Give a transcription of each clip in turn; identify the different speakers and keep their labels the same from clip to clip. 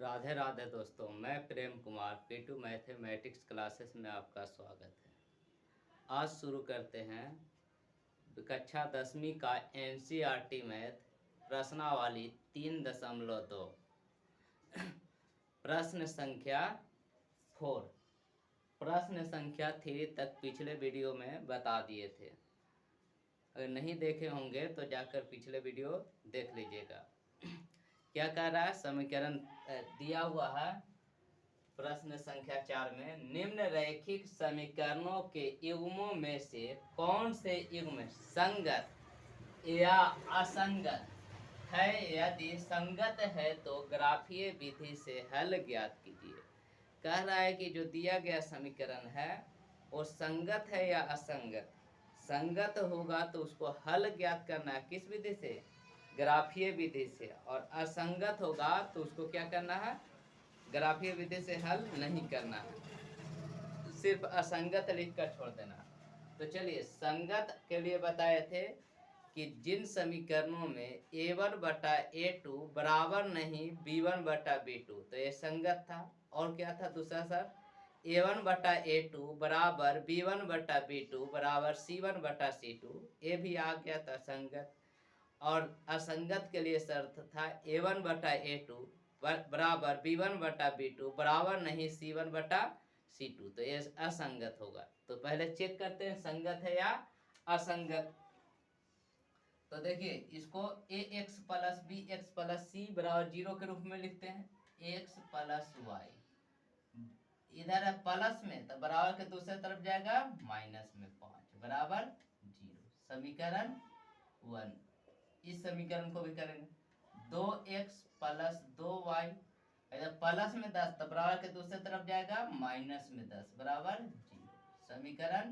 Speaker 1: राधे राधे दोस्तों, मैं Prem Kumar P2 mathematics classes में आपका स्वागत है। आज शुरू करते हैं कक्षा 10वीं का NCERT मैथ प्रश्नावली 3.2 प्रश्न संख्या 4। प्रश्न संख्या 3 तक पिछले वीडियो में बता दिए थे। अगर नहीं देखे होंगे तो जाकर पिछले वीडियो देख लीजिएगा। क्या कह रहा है, समीकरण दिया हुआ है प्रश्न संख्या 4 में, निम्न रैखिक समीकरणों के युग्मों में से कौन से युग्म संगत या असंगत है? यदि संगत है तो ग्राफीय विधि से हल ज्ञात कीजिए। कह रहा है कि जो दिया गया समीकरण है वो संगत है या असंगत। संगत होगा तो उसको हल ज्ञात करना है, किस विधि से? ग्राफीय विधि से। और असंगत होगा तो उसको क्या करना है? ग्राफीय विधि से हल नहीं करना है, सिर्फ असंगत लिखकर छोड़ देना। तो चलिए, संगत के लिए बताए थे कि जिन समीकरणों में a1 बटा a2 बराबर नहीं b1 बटा b2, तो ये संगत था। और क्या था दूसरा सर? a1 बटा a2 बराबर b1 बटा b2 बराबर c1 बटा c2, ये भी आ गया था संगत। और असंगत के लिए शर्त था a1 बटा a2 बराबर b1 बटा b2 बराबर नहीं c1 बटा c2, तो ये असंगत होगा। तो पहले चेक करते हैं संगत है या असंगत। तो देखिए, इसको ax plus bx plus c बराबर 0 के रूप में लिखते हैं। x प्लस y इधर है प्लस में, तो बराबर के दूसरे तरफ जाएगा माइनस में 5 बराबर 0। समीकरण 1। इस समीकरण को भी करेंगे, 2x प्लस 2y इधर प्लस में 10, तो बराबर के दूसरे तरफ जाएगा माइनस में 10 बराबर 0। समीकरण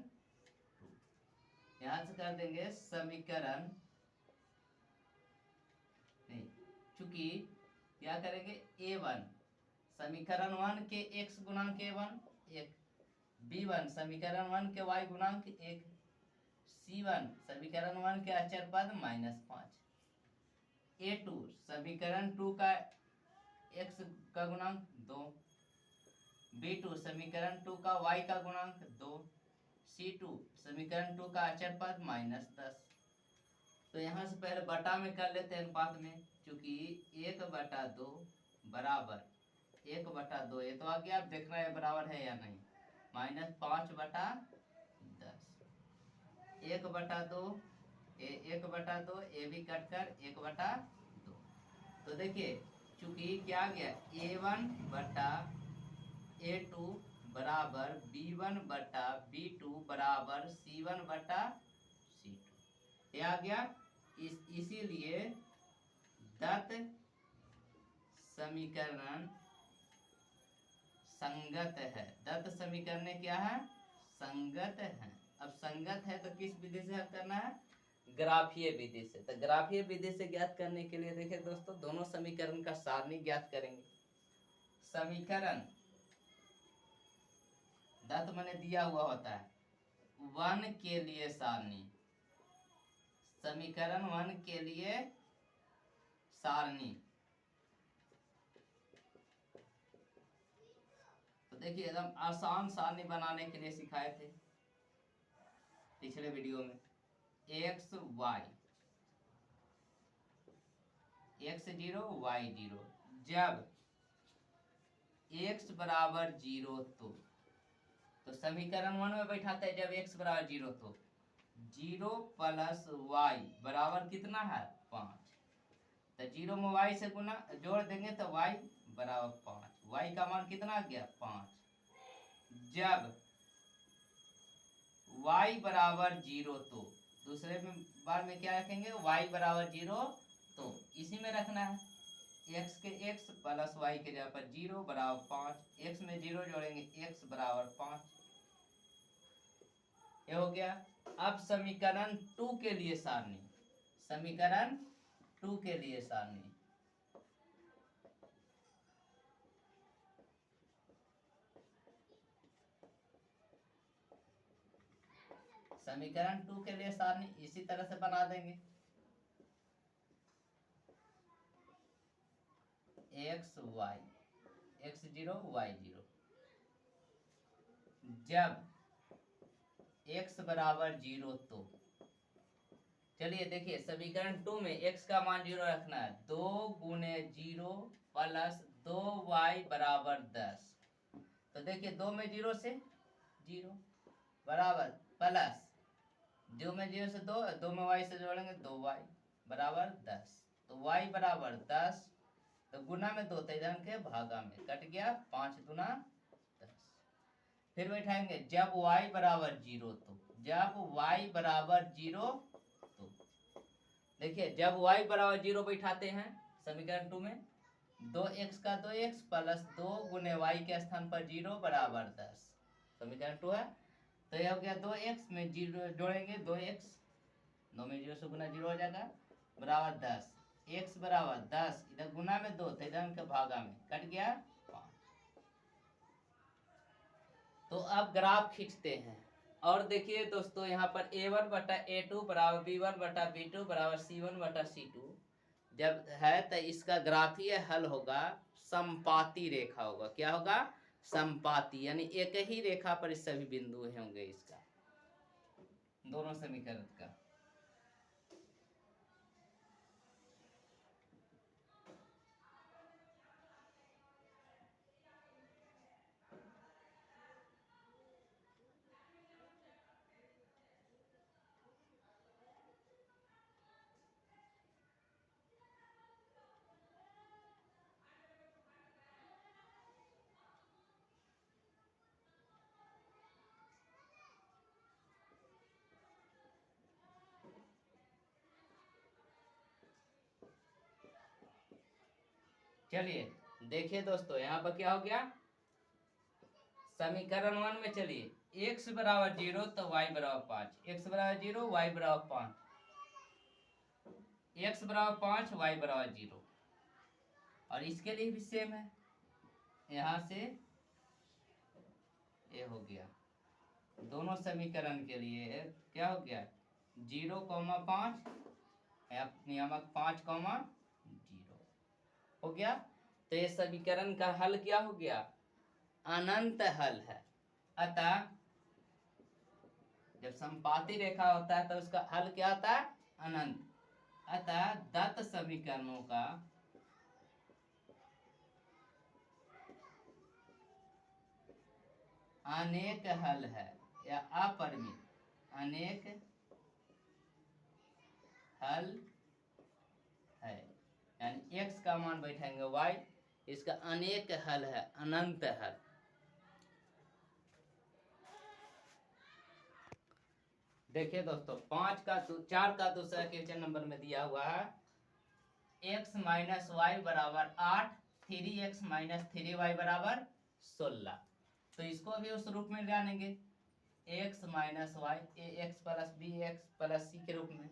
Speaker 1: 2 यहां से कर देंगे समीकरण नहीं, चूंकि क्या करेंगे a1 समीकरण 1 के x गुणांक a1 1, b1 समीकरण 1 के y गुणांक 1, c1 समीकरण 1 के अचर पद -5, a2 समीकरण 2 का x का गुणांक 2, b2 समीकरण 2 का y का गुणांक 2, c2 समीकरण 2 का अचर पद -10। तो यहाँ से पहले बटा में कर लेते हैं अनुपात में, क्योंकि 1/2 बराबर 1/2, ये तो आ गया। अब देखना है बराबर है या नहीं। -5/10 1/2 1/2, ये भी कटकर 1/2। तो देखिए, चूंकि क्या आ गया a1 बटा a2 बराबर b1 बटा b2 बराबर c1 बटा c2, ये आ गया। इसीलिए दत्त समीकरण संगत है। दत्त समीकरण क्या है? संगत है। अब संगत है तो किस विधि से हल करना है? ग्राफीय विधि से। तो ग्राफीय विधि से ज्ञात करने के लिए देखिए दोस्तों, दोनों समीकरण का सारणी ज्ञात करेंगे। समीकरण दत्त मैंने दिया हुआ होता है 1 के लिए सारणी, समीकरण 1 के लिए सारणी। तो देखिए, एकदम आसान सारणी बनाने के लिए सिखाए थे पिछले वीडियो में। x y x0 y0, जब x बराबर 0 तो समीकरण 1 में बैठाते हैं। जब x बराबर 0 तो 0 प्लस y बराबर कितना है? 5। तो 0 में y से गुना जोड़ देंगे तो y बराबर 5। y का मान कितना आ गया? 5। जब y बराबर 0 तो दूसरे बार में क्या रखेंगे? y बराबर 0 तो इसी में रखना है। x के x प्लस y के जगह पर 0 बराबर 5, x में 0 जोड़ेंगे x बराबर 5, ये हो गया। अब समीकरण 2 के लिए सारणी, समीकरण 2 के लिए सारणी। समीकरण 2 के लिए सारणी इसी तरह से बना देंगे। X y x0 y0। जब x बराबर 0 तो चलिए देखिए समीकरण 2 में x का मान 0 रखना है। 2 गुने 0 प्लस 2y बराबर 10। तो देखिए 2 में 0 से 0 बराबर प्लस 2 में 0 से 2, 2 में y से जोड़ेंगे 2y बराबर 10। तो y बराबर 10, तो गुना में 2 इधर के भागा में कट गया, 5 दूना 10। फिर बैठाएंगे जब y बराबर 0 तो, जब y बराबर 0 तो देखिए जब y बराबर 0 बैठाते हैं समीकरण 2 में 2x का 2x प्लस 2 गुने y के स्थान पर 0 बराबर 10। समीकरण 2 है। तो यह हो गया 2x में 0 जोड़ेंगे 2x, 9 में 0 से गुना 0 हो जाएगा बराबर 10। x बराबर 10, इधर गुना में 2 तो इधर के भागा में कट गया 5। तो अब ग्राफ खींचते हैं और देखिए दोस्तों यहाँ पर a1 बटा a2 बराबर b1 बटा b2 बराबर c1 बटा c2 जब है तो इसका ग्राफीय हल होगा समपाती रेखा होगा। क्या होगा? समपाती, यानी एक ही रेखा पर इस सभी बिंदु होंगे इसका, दोनों समीकरण का। चलिए देखिए दोस्तों यहाँ पर क्या हो गया समीकरण 1 में। चलिए x बराबर 0 तो y बराबर 5, x बराबर 0 y बराबर 5, x बराबर 5 y बराबर 0। और इसके लिए भी सेम है, यहाँ से ये हो गया दोनों समीकरण के लिए क्या हो गया 0,5 नियामक 5,0 हो गया। तो ये समीकरण का हल क्या हो गया? अनंत हल है। अतः जब समपाती रेखा होता है तो उसका हल क्या होता है? अनंत। अतः दत्त समीकरणों का अनेक हल है या अपरिमित अनेक हल है, यानी x का मान बैठाएंगे y, इसका अनेक हल है, अनंत हल। देखिए दोस्तों 4 का दूसरा क्वेश्चन नंबर में दिया हुआ है x माइनस वाई बराबर 8, 3x माइनस 3y बराबर 16। तो इसको भी उस रूप में जानेंगे x minus y ax plus bx plus c के रूप में,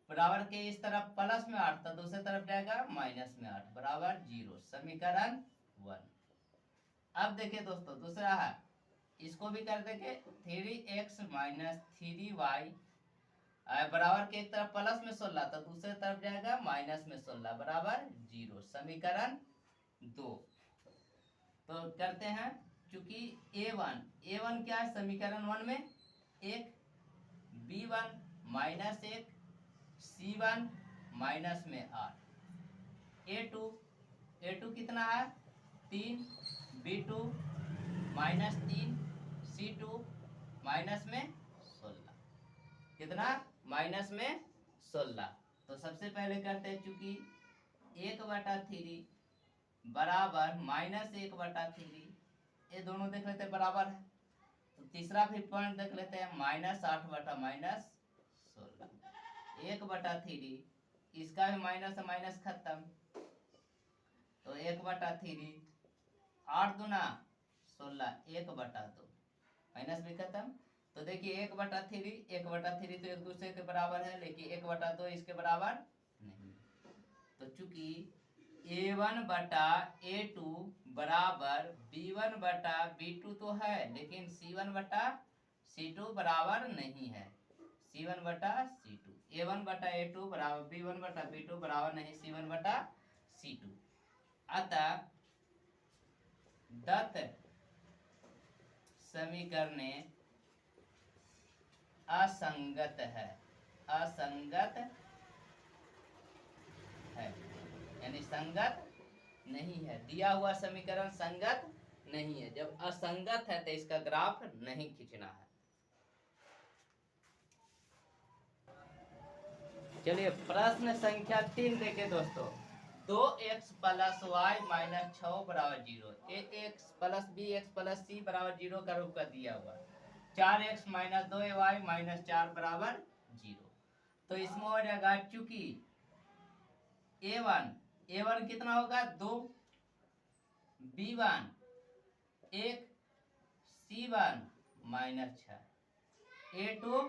Speaker 1: बराबर के इस तरफ प्लस में 8 तो दूसरी तरफ जाएगा माइनस में 8 बराबर 0। समीकरण 1। अब देखिए दोस्तों दूसरा है, इसको भी कर देंगे 3x माइनस 3y बराबर के एक तरफ प्लस में 16 तो दूसरे तरफ जाएगा माइनस में 16 बराबर 0। समीकरण 2। तो करते हैं, चूंकि a1 क्या है समीकरण 1 में 1, b1 माइनस 1, c1 माइनस में 8, a2 कितना है 3, b2 माइनस 3, c2 माइनस में 16, कितना माइनस में 16। तो सबसे पहले करते हैं, चूंकि 1/3 बराबर माइनस 1/3, ये दोनों देख लेते हैं बराबर है। तो तीसरा भी पॉइंट देख लेते हैं माइनस 8 बटा माइनस 16, 1/3, इसका भी माइनस से माइनस खत्म। तो 1/3, 8 दूना 16, 1/2, माइनस भी खत्म। तो देखिए 1/3 तो एक दूसरे के बराबर है, लेकिन 1/2 इसके बराबर नहीं। तो चूंकि a1 बटा a2 बराबर b1 बटा b2 तो है, लेकिन c1 बटा c2 बराबर नहीं है, c1 बटा c2, a1 बटा a2 बराबर b1 बटा b2 बराबर नहीं c1 बटा c2। अतः दत्त समीकरणे असंगत है, असंगत है, यानी संगत नहीं है। दिया हुआ समीकरण संगत नहीं है। जब असंगत है तो इसका ग्राफ नहीं खींचना है। चलिए प्रश्न संख्या 3 देखें दोस्तों। 2x प्लस वाई माइनस 6 बराबर 0, ax plus bx plus c बराबर 0 का रूप का दिया हुआ। 4x माइनस 2ay माइनस 4 बराबर 0। तो इसमें हो जाएगा, चूंकि a1 कितना होगा 2, b1 1, c1 minus 6, a2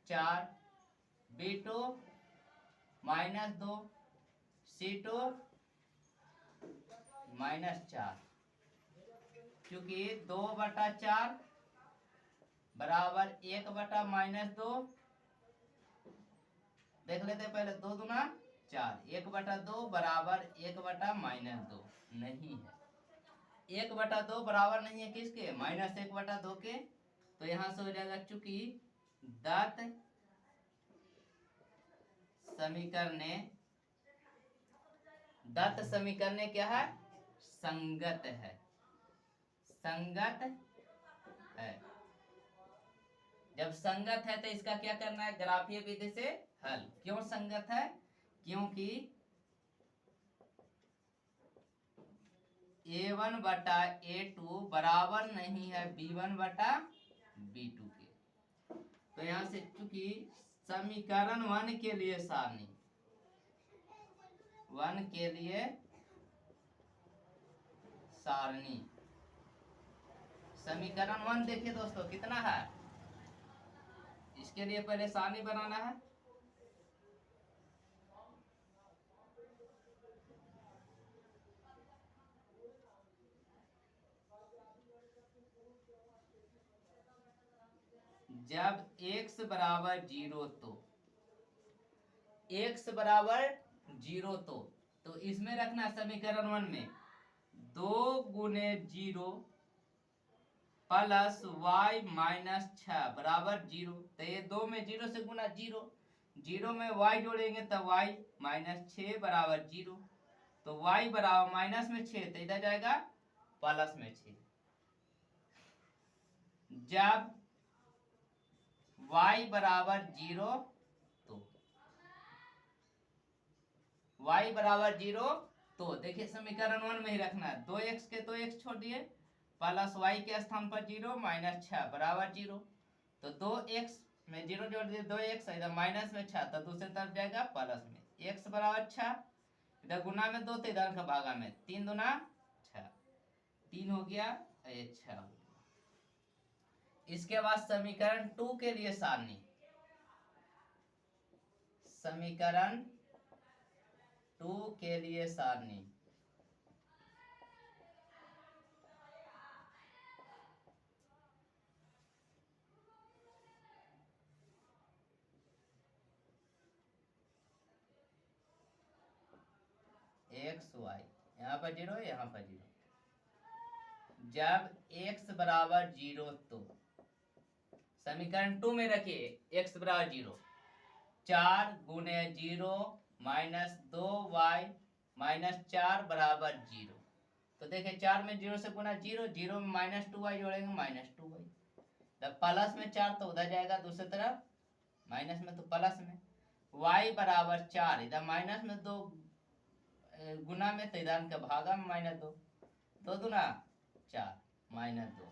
Speaker 1: 4, b2 minus 2, c2 minus 4। क्योंकि 2/4 बराबर 1/-2। देख लेते पहले, 2 दूना 4, 1/2 बराबर 1/-2 नहीं है। 1/2 बराबर नहीं है किसके, -1/2 के। तो यहां से हो जाएगा, चूंकि दत्त समीकरण क्या है, संगत है, संगत है। जब संगत है तो इसका क्या करना है, ग्राफीय विधि से हल। क्यों संगत है, क्योंकि a1/a2 बराबर नहीं है b1/b2 के। तो यहां से चूंकि समीकरण 1 के लिए सारणी, 1 के लिए सारणी, समीकरण 1 देखिए दोस्तों कितना है। इसके लिए पहले सारणी बनाना है। जब x बराबर 0 तो x बराबर 0 तो इसमें रखना समीकरण 1 में 2 गुने 0 प्लस y माइनस 6 बराबर 0। तो ये 2 में 0 से गुना 0, 0 में y जोड़ेंगे तो y माइनस 6 बराबर 0। तो y बराबर माइनस में 6 तो इधर जाएगा प्लस में 6। जब y बराबर 0 तो y बराबर 0 तो देखिए समीकरण 1 में ही रखना है। 2x के 2x छोड़ दिए, प्लस y के स्थान पर 0 माइनस 6 बराबर 0। तो 2x में 0 जोड़ दिए, 2x इधर माइनस में 6 तो दूसरी तरफ जाएगा प्लस में। x बराबर 6, इधर गुना में 2 तो इधर का भागा में 3 दूना 6, 3 हो गया, ये 6 हो गया। इसके बाद समीकरण 2 के लिए सारणी, समीकरण 2 के लिए सारणी, एक्स वाई, यहाँ पर 0 यहाँ पर 0। जब x बराबर 0 तो समीकरण 2 में रखिए x बराबर 0, 4 गुने 0 माइनस 2y माइनस 4 बराबर 0। तो देखिए 4 में 0 से गुना 0, 0 में माइनस 2y जोड़ेंगे माइनस 2y। जब प्लस में 4 तो उधर जाएगा दूसरी तरफ, माइनस में तो प्लस में। y बराबर 4, इधर माइनस में 2 गुना में तो इधर का भागा में माइनस 2, 2 दूना 4 माइनस 2।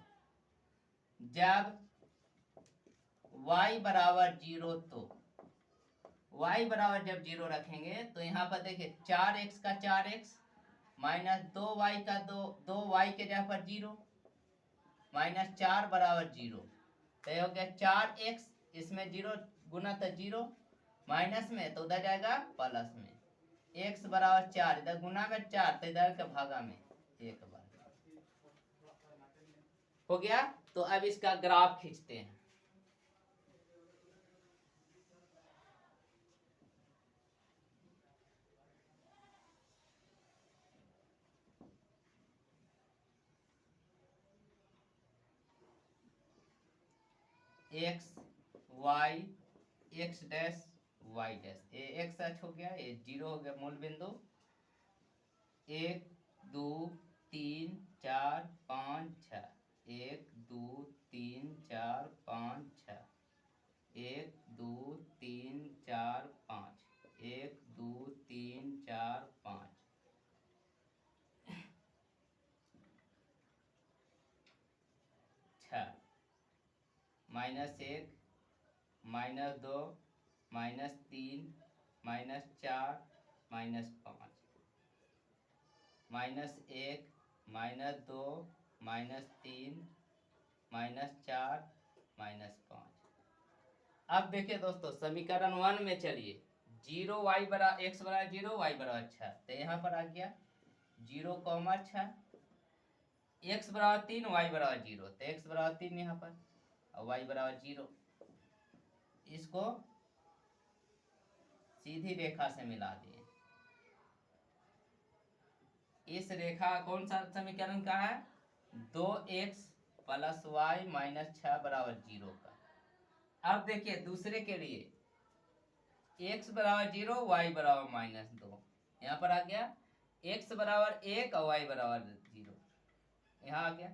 Speaker 1: जब y बराबर 0 तो y बराबर जब 0 रखेंगे तो यहाँ पर देखिए 4x का 4x माइनस 2y का 2y के जगह पर 0 माइनस 4 बराबर 0। तो हो गया 4x, इसमें 0 गुना तो 0 माइनस में तो उधर जाएगा प्लस में। x बराबर 4, इधर गुना में 4 तो इधर के भागा में 1 बार हो गया। तो अब इसका ग्राफ खींचते हैं। X y x dash y dash, ये एक्स अक्ष हो गया, ये 0 हो गया मूल बिंदु। 1 2 3 4 5 6, 1 2 3 4 5 6, 1 2 3 4 5, 1 2 3 4 5, 6, -1 -2 -3 -4 -5, -1 -2 -3 -4 -5। अब देखिए दोस्तों समीकरण 1 में चलिए, 0 y बरा x बराबर 0 y बराबर 6, तो यहाँ पर आ गया 0 कॉमा 6, x बराबर 3 y बराबर 0, तो x बराबर 3 यहाँ पर और y बराबर 0। इसको सीधी रेखा से मिला दिए। इस रेखा कौन सा समीकरण का है? 2x प्लस वाई माइनस 6 बराबर 0 का। अब देखिए दूसरे के लिए x बराबर 0 y बराबर -2, यहाँ पर आ गया x बराबर 1 और y बराबर 0, यहाँ आ गया।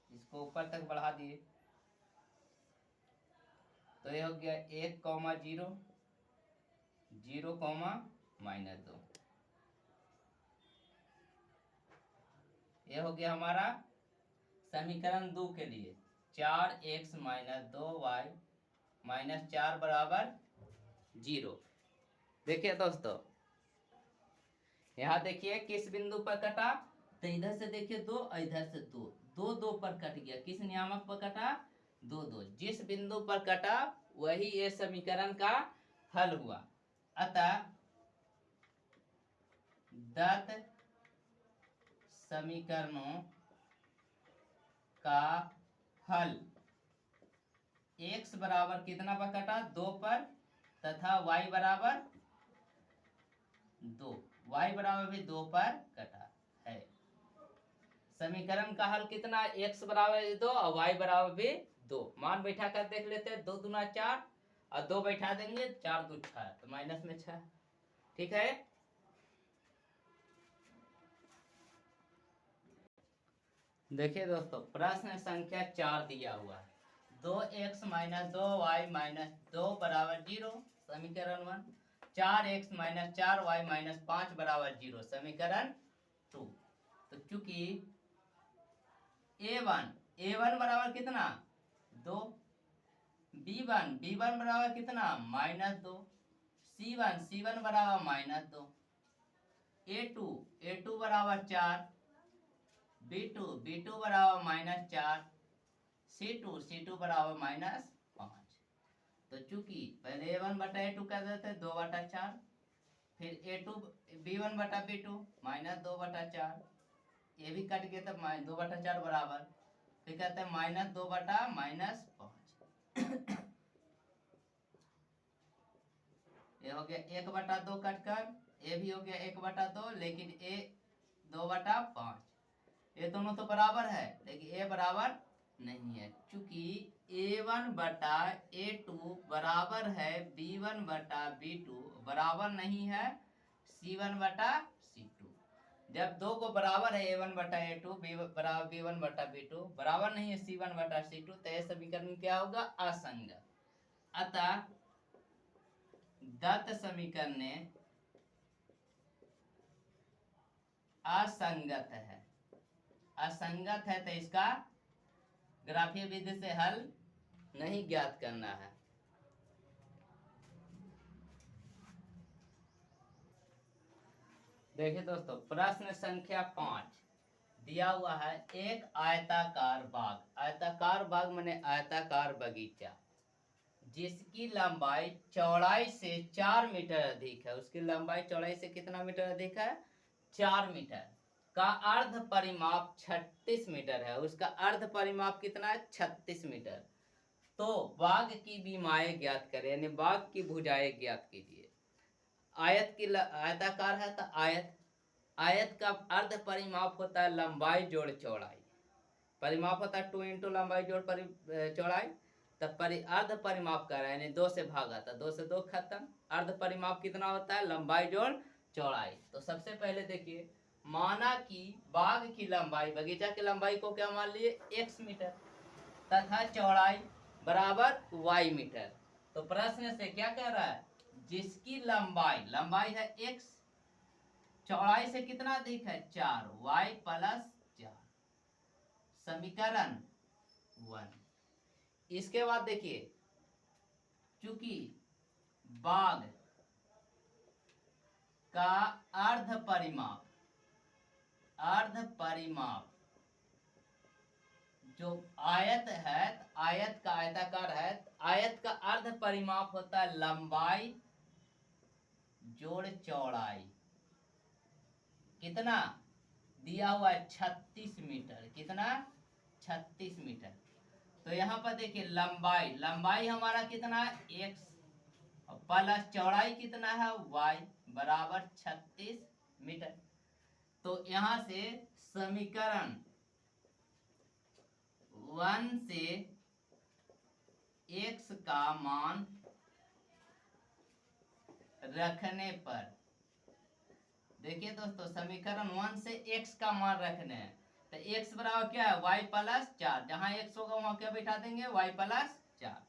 Speaker 1: इसको ऊपर तक बढ़ा दिए तो ये हो गया 1 कॉमा 0 0 कॉमा -2, ये हो गया हमारा समीकरण 2 के लिए 4x - 2y -4 बराबर 0। देखिए दोस्तों यहाँ देखिए किस बिंदु पर कटा, तो इधर से देखिए 2 और इधर से 2, 2 2 पर कट गया। किस नियामक पर कटा? 2 2। जिस बिंदु पर कटा वही ये समीकरण का हल हुआ। अतः दत्त समीकरणों का हल x बराबर कितना पर कटा? 2 पर, तथा y बराबर 2, y बराबर भी 2 पर कटा है। समीकरण का हल कितना? x बराबर 2 और y बराबर भी 2। मान बैठा कर देख लेते हैं, 2 दूना 4 और 2 बैठा देंगे, 4 2 6, तो माइनस में 6। ठीक है। देखिए दोस्तों प्रश्न संख्या 4 दिया हुआ है, 2x - 2y - 2 बराबर 0, समीकरण 1। 4x - 4y - 5 बराबर 0, समीकरण 2। तो चूंकि a1 बराबर कितना? 2, b1 बराबर कितना? -2, c1 बराबर -2, a2 बराबर 4, b2 बराबर -4, c2 बराबर -5। तो चूंकि पहले a1 बटा a2 कर देते 2 बटा 4, फिर b1 बटा b2 -2 बटा 4, ये भी कट गया तब 2 बटा 4 बराबर, फिर कहते हैं -2 बटा -5। ये हो गया 1 बटा 2 कट कर, ये भी हो गया 1 बटा 2, लेकिन a 2 बटा 5, ये दोनों तो बराबर है लेकिन a बराबर नहीं है, चूंकि a1 बटा a2 बराबर है b1 बटा b2, बराबर नहीं है c1 बटा c2। जब दो को बराबर है a1 बटा a2 बराबर b1 बटा b2, बराबर नहीं है c1 बटा c2, तो यह समीकरण क्या होगा? असंगत। अतः दत्त समीकरण असंगत है। असंगत है तो इसका ग्राफीय विधि से हल नहीं ज्ञात करना है। देखिए दोस्तों प्रश्न संख्या 5 दिया हुआ है, एक आयताकार बाग, आयताकार बाग माने आयताकार बगीचा, जिसकी लंबाई चौड़ाई से 4 मीटर अधिक है। उसकी लंबाई चौड़ाई से कितना मीटर अधिक है? 4 मीटर का अर्ध परिमाप 36 मीटर है। उसका अर्ध परिमाप कितना है? 36 मीटर। तो बाग की विमाएं ज्ञात करें, यानी बाग की भुजाएं ज्ञात कीजिए। आयत की आयताकार है तो आयत का अर्ध परिमाप होता है लंबाई जोड़ चौड़ाई, परिमाप होता है 2 इंटू लंबाई जोड़ चौड़ाई। तब अर्ध परिमाप कर रहा है, यानी 2 से भागा, था 2 से 2 खत्म। अर्ध परिमाप कितना होता है? लंबाई जोड़ चौड़ाई। तो सबसे पहले देखिए, माना कि बाग की लंबाई, बगीचा की लंबाई को क्या मान लिए? x मीटर, तथा चौड़ाई बराबर y मीटर। तो प्रश्न से क्या कह रहा है? जिसकी लंबाई है x, चौड़ाई से कितना अधिक है? 4, y प्लस 4, समीकरण 1। इसके बाद देखिए, चूंकि बाग का अर्ध परिमाप जो आयत है, आयत का आयताकार है, आयत का अर्ध परिमाप होता है लंबाई जोड़ चौड़ाई। कितना दिया हुआ है? 36 मीटर। कितना? 36 मीटर। तो यहाँ पर देखिए, लंबाई हमारा कितना है? x, और प्लस चौड़ाई कितना है? y, बराबर 36 मीटर। तो यहाँ से समीकरण 1 से x का मान रखने पर, देखिए दोस्तों, समीकरण 1 से x का मान रखने हैं। तो x बराबर क्या है? y plus 4। जहां x होगा वहां क्या बैठा देंगे? y plus 4।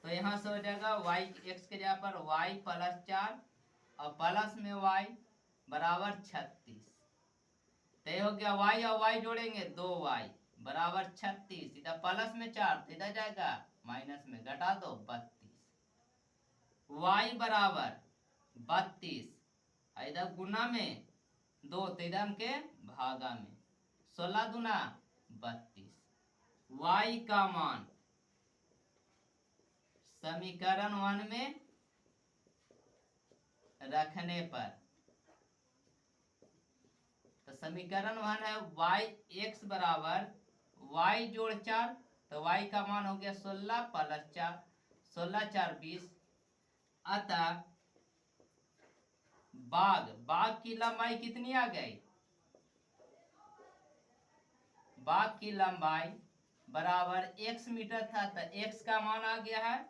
Speaker 1: तो यहाँ से हो जाएगा y, x के जगह पर y प्लस 4 और प्लस में y बराबर 36। तो ये हो गया, y और y जोड़ेंगे 2y बराबर 36। इधर प्लस में 4 तो इधर जाएगा माइनस में, घटा दो 32। y बराबर 32, इधर गुना में 2 तो इधर के भागा में, 16 दूना 32। y का मान समीकरण 1 में रखने पर, तो समीकरण 1 है y, x बराबर y जोड़ 4, तो y का मान हो गया 16 प्लस 4, 16 4 20। अतः बाग की लंबाई कितनी आ गई? बाग की लंबाई बराबर x मीटर था, तो x का मान आ गया है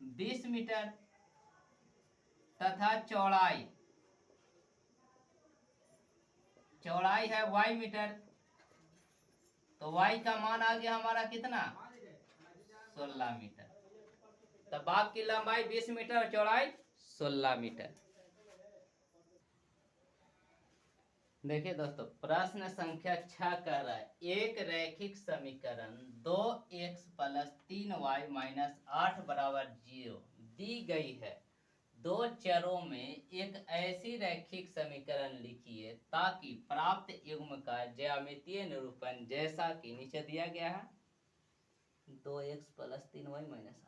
Speaker 1: 20 मीटर, तथा चौड़ाई है y मीटर। तो y का मान आ गया हमारा कितना? 16 मीटर। तो बाग की लंबाई 20 मीटर और चौड़ाई 16 मीटर। देखिए दोस्तों, प्रश्न संख्या 6 कह रहा है, एक रैखिक समीकरण 2x प्लस 3y माइनस 8 बराबर 0 दी गई है। दो चरों में एक ऐसी रैखिक समीकरण लिखिए ताकि प्राप्त युग्म का ज्यामितीय निरूपण जैसा कि नीचे दिया गया है, 2x प्लस 3y माइनस 8,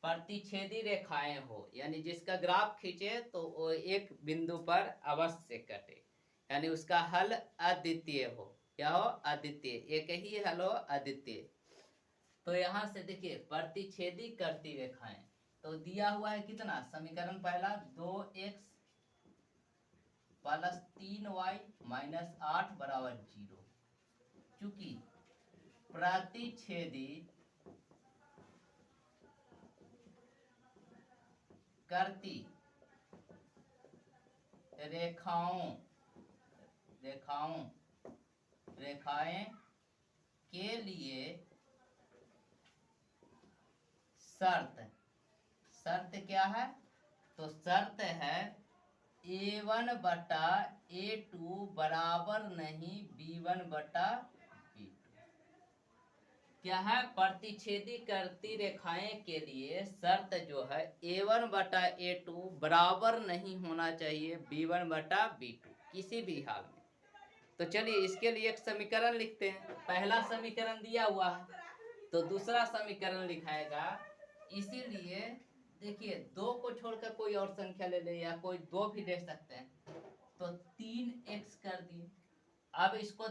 Speaker 1: प्रतिच्छेदी रेखाएं हो, यानी जिसका ग्राफ खींचे तो वो एक बिंदु पर अवश्य कटे, यानी उसका हल अद्वितीय हो। क्या हो? अद्वितीय, एक ही हल हो, अद्वितीय। तो यहाँ से देखिए, प्रतिच्छेदी करती रेखाएं, तो दिया हुआ है कितना? समीकरण पहला 2x प्लस 3y माइनस 8 बराबर 0। चूंकि प्रतिच्छेदी करती रेखाएं के लिए शर्त क्या है? तो शर्त है a1 बटा a2 बराबर नहीं b1 बटा b2। क्या है? प्रतिच्छेदी करती रेखाएं के लिए शर्त जो है a1 बटा a2 बराबर नहीं होना चाहिए b1 बटा b2 किसी भी हाल में। तो चलिए इसके लिए एक समीकरण लिखते हैं। पहला समीकरण दिया हुआ है तो दूसरा समीकरण लिखाएगा। इसीलिए देखिए, 2 को छोड़कर कोई और संख्या ले ले, या कोई 2 भी ले सकते हैं। तो 3x कर दिए। अब इसको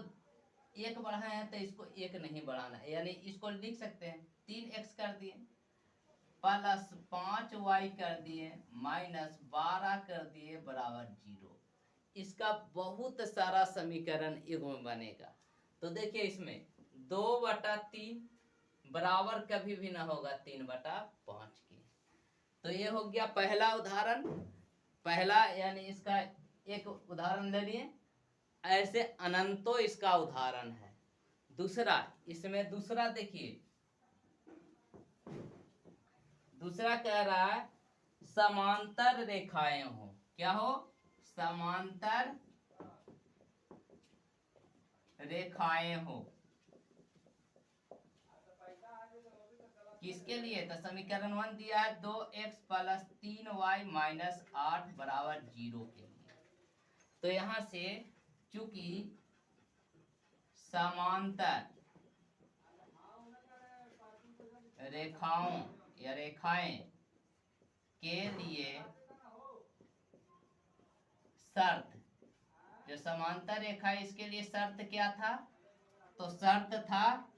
Speaker 1: 1 बढ़ाए हैं तो इसको 1 नहीं बढ़ाना है, यानी इसको लिख सकते हैं 3x कर दिए प्लस 5y कर दिए माइनस 12 कर दिए बराबर 0। इसका बहुत सारा समीकरण युग्म बनेगा। तो देखिए इसमें 2/3 बराबर कभी भी ना होगा 3/5 के। तो ये हो गया पहला उदाहरण, पहला यानी इसका एक उदाहरण ले लिए। ऐसे अनंतों इसका उदाहरण है। दूसरा, इसमें दूसरा देखिए, दूसरा कह रहा है समांतर रेखाएं हो। क्या हो? समांतर रेखाएं हो। किसके लिए? तो समीकरण 1 दिया है 2x + 3y - 8 = 0 के लिए। तो यहां से चूंकि समांतर रेखाओं या रेखाएं के लिए शर्त, जो समांतर रेखा है इसके लिए शर्त क्या था? तो शर्त था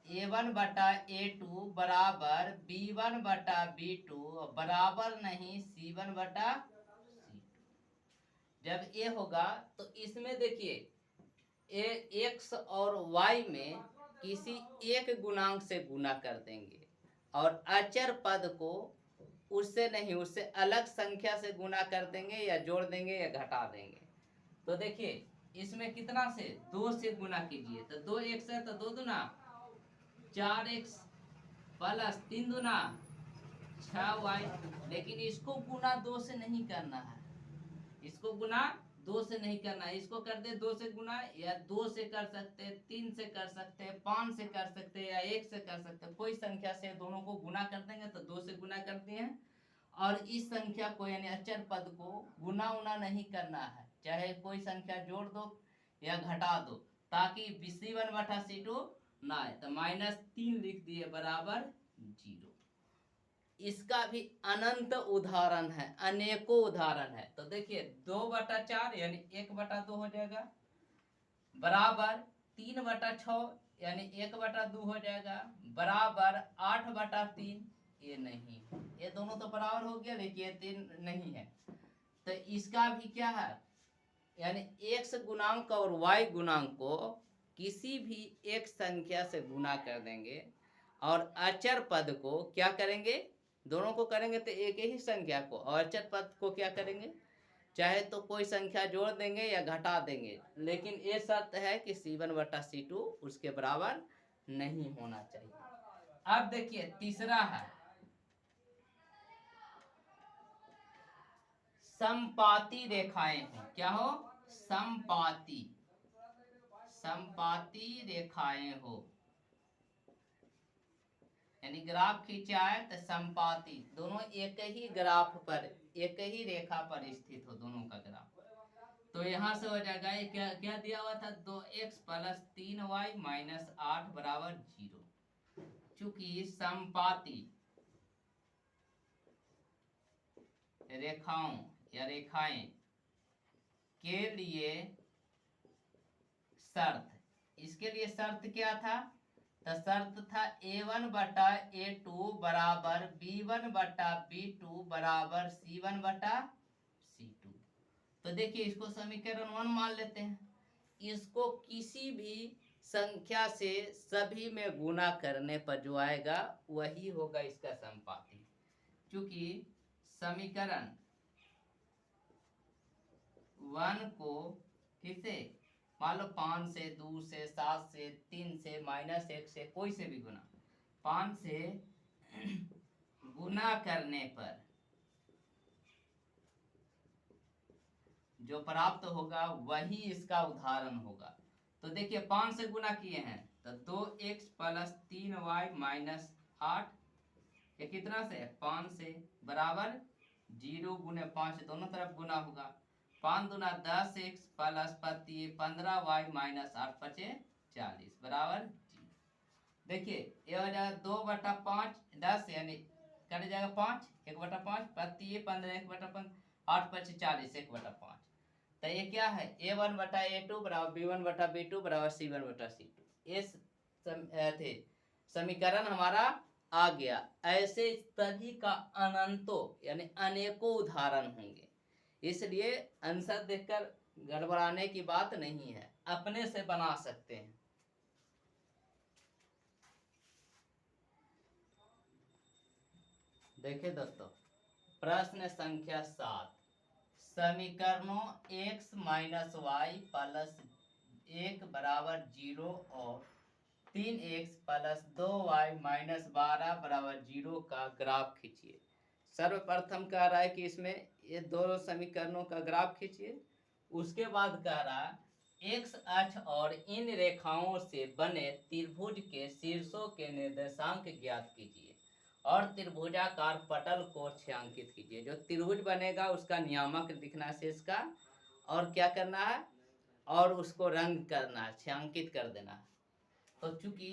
Speaker 1: a1/a2 बराबर b1/b2 बराबर नहीं c1/c2। जब ये होगा तो इसमें देखिए x और y में किसी एक गुणांक से गुना कर देंगे और अचर पद को उससे नहीं, उससे अलग संख्या से गुना कर देंगे या जोड़ देंगे या घटा देंगे। तो देखिए इसमें कितना से? 2 से गुना कीजिए। तो 2x है तो 2 दूना 4x + 3 दूना 6y। लेकिन इसको गुना 2 से नहीं करना है, इसको गुना 2 से नहीं करना है। इसको कर दे 2 से गुना, या 2 से कर सकते हैं, 3 से कर सकते हैं, 5 से कर सकते हैं, या 1 से कर सकते हैं। कोई संख्या से दोनों को गुना कर देंगे तो 2 से गुना करते हैं। और इस संख्या को यानी अचर पद को गुना उना नहीं करना है, चाहे कोई संख्या जोड़ दो या घटा दो, ताकि c1/c2 ना आए। तो -3 लिख दिए बराबर 0। इसका भी अनंत उदाहरण है, अनेकों उदाहरण है। तो देखिए 2/4 यानी 1/2 हो जाएगा, बराबर 3/6 यानी 1/2 हो जाएगा, बराबर 8/3। ये नहीं, ये दोनों तो बराबर हो गया, लेकिन ये 3 नहीं है। तो इसका भी क्या है? यानी x गुणांक और y गुणांक को किसी भी एक संख्या से गुना कर देंगे और अचर पद को क्या करेंगे? दोनों को करेंगे तो एक ही संख्या को, और अचर पद को क्या करेंगे? चाहे तो कोई संख्या जोड़ देंगे या घटा देंगे, लेकिन ये शर्त है कि c1/c2 उसके बराबर नहीं होना चाहिए। अब देखिए तीसरा है समपाती रेखाएं हो। क्या हो? समपाती, समपाती रेखाएं हो। यानी ग्राफ खींचा है तो समपाती, दोनों एक ही ग्राफ पर, एक ही रेखा पर स्थित हो, दोनों का ग्राफ। तो यहां से हो जाएगा, ये क्या क्या दिया हुआ था? 2x + 3y - 8 = 0। चूंकि समपाती रेखाओं या रेखाएं के लिए शर्त, इसके लिए शर्त क्या था? तो शर्त था a1/a2 बराबर b1/b2 बराबर c1/c2। तो देखिए इसको समीकरण 1 मान लेते हैं। इसको किसी भी संख्या से सभी में गुना करने पर जो आएगा वही होगा इसका समपाती। क्योंकि समीकरण 1 को किसे, मान लो 5 से, 2 से, 7 से, 3 से, -1 से, कोई से भी गुना, 5 से गुना करने पर जो प्राप्त होगा वही इसका उदाहरण होगा। तो देखिए 5 से गुना किए हैं तो 2x + 3y - 8, ये कितना से? 5 से, बराबर 0 × 5 दोनों तरफ गुना होगा। 5 दूना 10x + 15y - 8 × 5 = 40 बराबर 0। देखिए ये हो जाएगा 2/5 10 यानी कट जाएगा 5, 1/5 15 1/5 8 × 5 = 40 1/5। तो ये क्या है? a1/a2 बराबर b1/b2 बराबर c1/c2। ये थे समीकरण हमारा आ गया। ऐसे सभी का अनंतों यानी अनेकों उदाहरण होंगे। इसलिए आंसर देखकर गड़बड़ाने की बात नहीं है, अपने से बना सकते हैं। देखिए दोस्तों, प्रश्न संख्या 7, समीकरणों x माइनस वाई प्लस 1 बराबर 0 और 3x प्लस 2y माइनस 12 बराबर 0 का ग्राफ खींचिए। सर्वप्रथम कह रहा है कि इसमें ये दोनों समीकरणों का ग्राफ खींचिए। उसके बाद कह रहा है x अक्ष और इन रेखाओं से बने त्रिभुज के शीर्षों के निर्देशांक ज्ञात कीजिए और त्रिभुजाकार पटल को छायांकित कीजिए। जो त्रिभुज बनेगा उसका नियामक लिखना है शेष का, और क्या करना है, और उसको रंग करना है, छायांकित कर देना है। तो चूंकि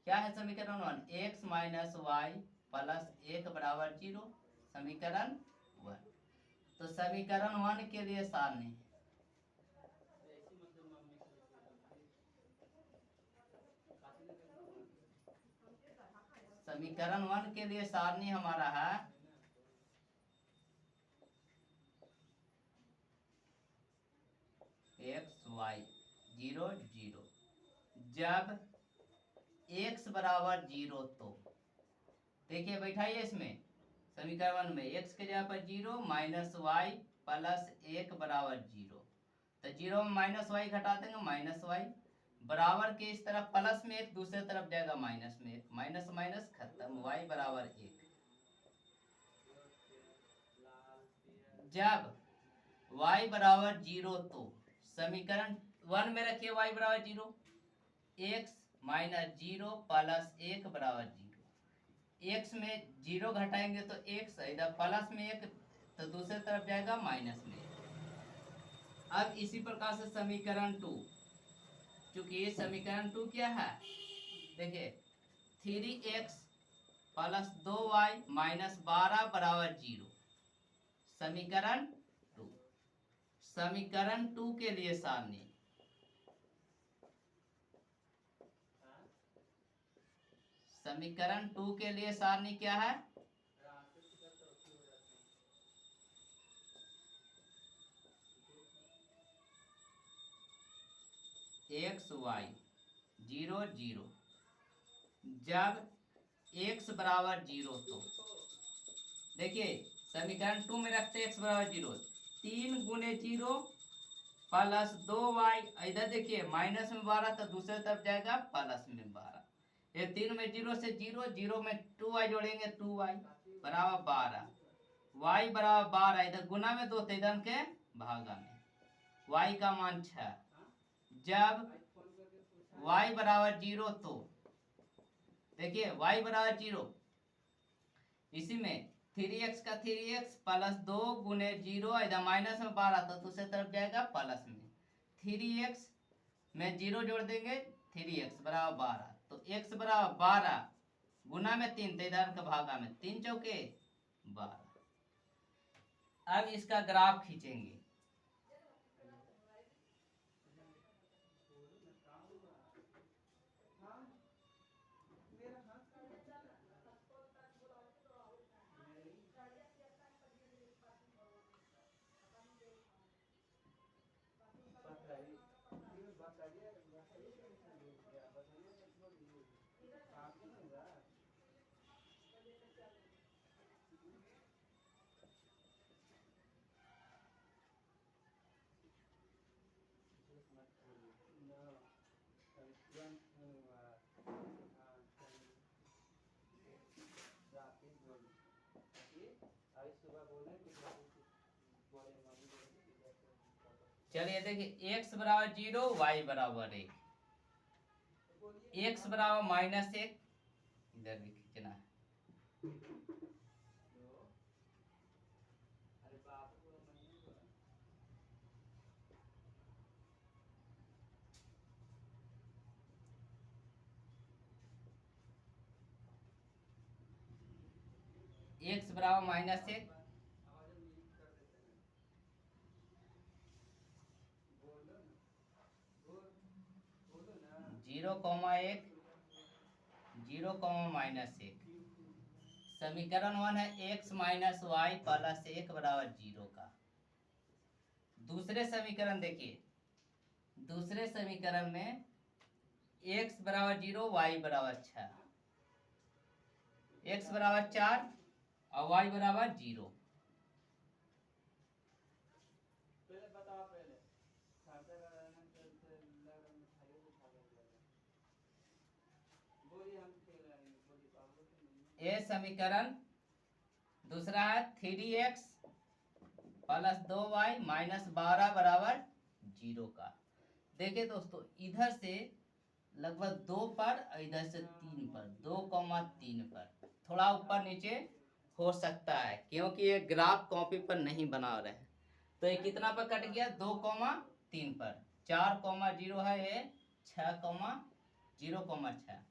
Speaker 1: क्या है समीकरण 1, x माइनस वाई प्लस 1 बराबर 0, समीकरण 1। तो समीकरण 1 के लिए सारणी, समीकरण 1 के लिए सारणी हमारा है x y 0 0। जब x बराबर 0 तो देखिए बैठाइए इसमें समीकरण में x के जगह पर 0 माइनस वाई प्लस 1 बराबर 0। तो 0 में माइनस वाई घटा देंगे, माइनस वाई बराबर के इस तरफ प्लस में 1, दूसरे तरफ जाएगा माइनस में 1, माइनस माइनस खत्म, y बराबर 1। जब y बराबर 0 तो समीकरण 1 में रखिए y बराबर 0, x माइनस 0 प्लस 1 बराबर 0। x में 0 घटाएंगे तो x, इधर प्लस में 1 तो दूसरे तरफ जाएगा माइनस में 1। अब इसी प्रकार से समीकरण 2, चूंकि समीकरण 2 क्या है, देखिए 3x प्लस 2y माइनस 12 बराबर 0, समीकरण 2। समीकरण 2 के लिए सारणी, समीकरण 2 के लिए सारणी क्या है, एक्स वाई 0 0। जब x बराबर 0 तो देखिए समीकरण 2 में रखते x बराबर 0, 3 गुने 0 प्लस 2y, इधर देखिए माइनस में 12 तो दूसरे तरफ जाएगा प्लस में 12। ये 3 में 0 से 0, 0 में 2y जोड़ेंगे 2y बराबर 12, y बराबर 12, इधर गुना में 2 तो इधर के भागा में, y का मान 6। जब y बराबर 0 तो देखिए y बराबर 0, इसी में 3x का 3x प्लस 2 गुने 0, इधर माइनस में 12 तो दूसरे तरफ जाएगा प्लस में, 3x में 0 जोड़ देंगे, 3x बराबर 12, तो x बराबर 12 गुना में 3 तो इधर का भागा में 3 चौके 12। अब इसका ग्राफ खींचेंगे। चलिए देखिए x बराबर 0, y बराबर 1, x बराबर माइनस 1, इधर भी खींचना है, x बराबर माइनस 1, 0, 1, 0, माइनस 1, समीकरण 1 है x माइनस वाई प्लस 1 बराबर 0 का। दूसरे समीकरण देखिए, दूसरे समीकरण में x बराबर 0 y बराबर 6, x बराबर 4 और y बराबर 0। ये समीकरण दूसरा है 3x प्लस 2y माइनस 12 बराबर 0 का। देखिए दोस्तों, इधर से लगभग 2 पर और इधर से 3 पर, 2,3 पर थोड़ा ऊपर नीचे हो सकता है, क्योंकि ये ग्राफ कॉपी पर नहीं बना रहे हैं। तो ये कितना पर कट गया? 2,3 पर। 4,0 है ये, 6,0,6।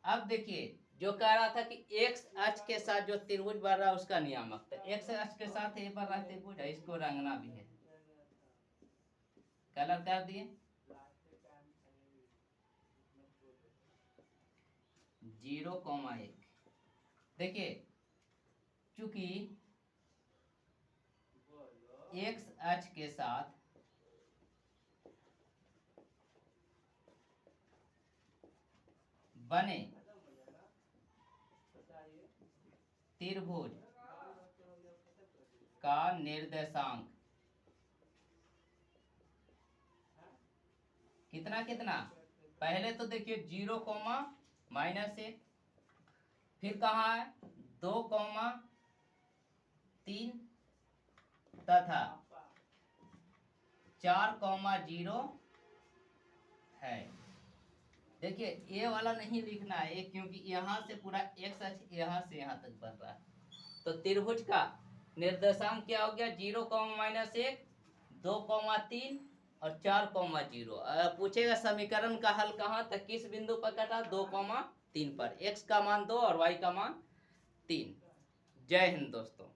Speaker 1: अब देखिए, जो कह रहा था कि x अक्ष के साथ जो त्रिभुज बढ़ रहा है उसका नियामक, तो x अक्ष के साथ ये बढ़ रहा है त्रिभुज, इसको रंगना भी है, कलर कर दिए। 0,1। देखिए, चूंकि x अक्ष के साथ बने त्रिभुज का निर्देशांक कितना कितना? पहले तो देखिए 0, -1, फिर कहाँ है 2,3 तथा 4,0 है। देखिए, ये वाला नहीं लिखना है क्योंकि यहाँ से पूरा x अक्ष यहाँ से यहाँ तक बढ़ रहा है। तो त्रिभुज का निर्देशांक क्या हो गया? 0, -1, 2,3 और 4,0। पूछेगा समीकरण का हल कहाँ तक, किस बिंदु पर कटा? 2,3 पर। x का मान 2 और y का मान 3। जय हिंद दोस्तों।